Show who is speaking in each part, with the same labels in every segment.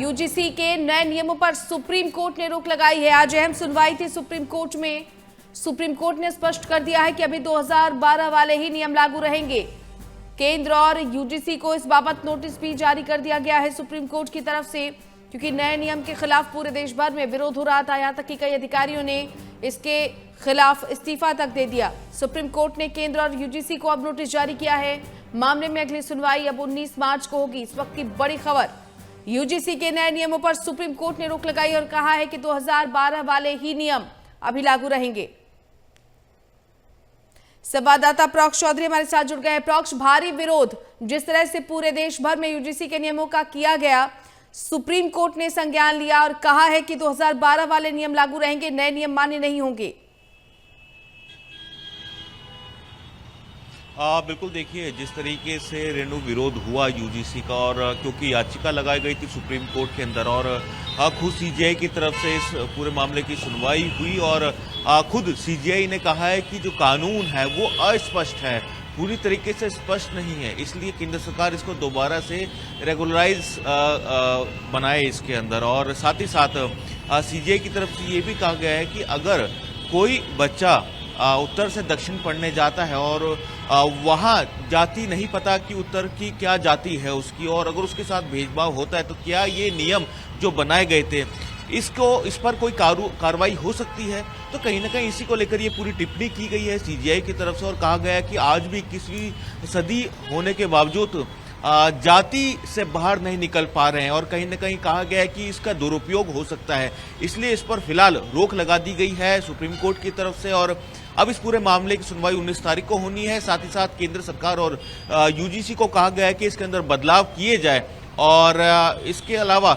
Speaker 1: UGC के नए नियमों पर सुप्रीम कोर्ट ने रोक लगाई है। आज अहम सुनवाई थी सुप्रीम कोर्ट में। सुप्रीम कोर्ट ने स्पष्ट कर दिया है कि अभी 2012 वाले ही नियम लागू रहेंगे। केंद्र और यूजीसी को इस बाबत नोटिस भी जारी कर दिया गया है सुप्रीम कोर्ट की तरफ से, क्योंकि नए नियम के खिलाफ पूरे देश भर में विरोध हो रहा था। यहां तक कि कई अधिकारियों ने इसके खिलाफ इस्तीफा तक दे दिया। सुप्रीम कोर्ट ने केंद्र और यूजीसी को अब नोटिस जारी किया है। मामले में अगली सुनवाई अब 19 मार्च को होगी। इस वक्त की बड़ी खबर, यूजीसी के नए नियमों पर सुप्रीम कोर्ट ने रोक लगाई और कहा है कि 2012 वाले ही नियम अभी लागू रहेंगे। संवाददाता प्रोक्ष चौधरी हमारे साथ जुड़ गए। प्रोक्ष, भारी विरोध जिस तरह से पूरे देश भर में यूजीसी के नियमों का किया गया, सुप्रीम कोर्ट ने संज्ञान लिया और कहा है कि 2012 वाले नियम लागू रहेंगे, नए नियम मान्य नहीं होंगे।
Speaker 2: बिल्कुल, देखिए जिस तरीके से रेणु विरोध हुआ यूजीसी का, और क्योंकि याचिका लगाई गई थी सुप्रीम कोर्ट के अंदर और खुद सीजीआई की तरफ से इस पूरे मामले की सुनवाई हुई और खुद सीजीआई ने कहा है कि जो कानून है वो अस्पष्ट है, पूरी तरीके से स्पष्ट नहीं है, इसलिए केंद्र सरकार इसको दोबारा से रेगुलराइज बनाए इसके अंदर। और साथ ही साथ सीजीआई की तरफ से ये भी कहा गया है कि अगर कोई बच्चा उत्तर से दक्षिण पढ़ने जाता है और वहाँ जाति नहीं पता कि उत्तर की क्या जाति है उसकी, और अगर उसके साथ भेदभाव होता है तो क्या ये नियम जो बनाए गए थे इस पर कोई कार्रवाई हो सकती है। तो कहीं ना कहीं इसी को लेकर ये पूरी टिप्पणी की गई है सीजीआई की तरफ से और कहा गया है कि आज भी 21वीं सदी होने के बावजूद जाति से बाहर नहीं निकल पा रहे हैं, और कहीं ना कहीं कहा गया है कि इसका दुरुपयोग हो सकता है, इसलिए इस पर फिलहाल रोक लगा दी गई है सुप्रीम कोर्ट की तरफ से। और अब इस पूरे मामले की सुनवाई 19 तारीख को होनी है। साथ ही साथ केंद्र सरकार और यूजीसी को कहा गया है कि इसके अंदर बदलाव किए जाए। और इसके अलावा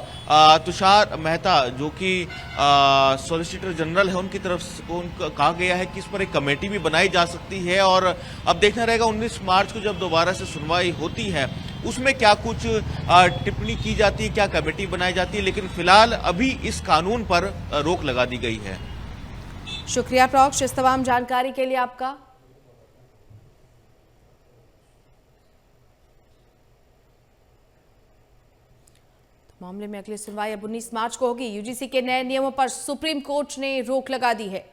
Speaker 2: तुषार मेहता जो कि सॉलिसिटर जनरल है, उनकी तरफ से कहा गया है कि इस पर एक कमेटी भी बनाई जा सकती है। और अब देखना रहेगा 19 मार्च को जब दोबारा से सुनवाई होती है उसमें क्या कुछ टिप्पणी की जाती है, क्या कमेटी बनाई जाती है, लेकिन फिलहाल अभी इस कानून पर रोक लगा दी गई है।
Speaker 1: शुक्रिया प्रोक्ष, इस तमाम जानकारी के लिए आपका। मामले में अगली सुनवाई अब 19 मार्च को होगी। यूजीसी के नए नियमों पर सुप्रीम कोर्ट ने रोक लगा दी है।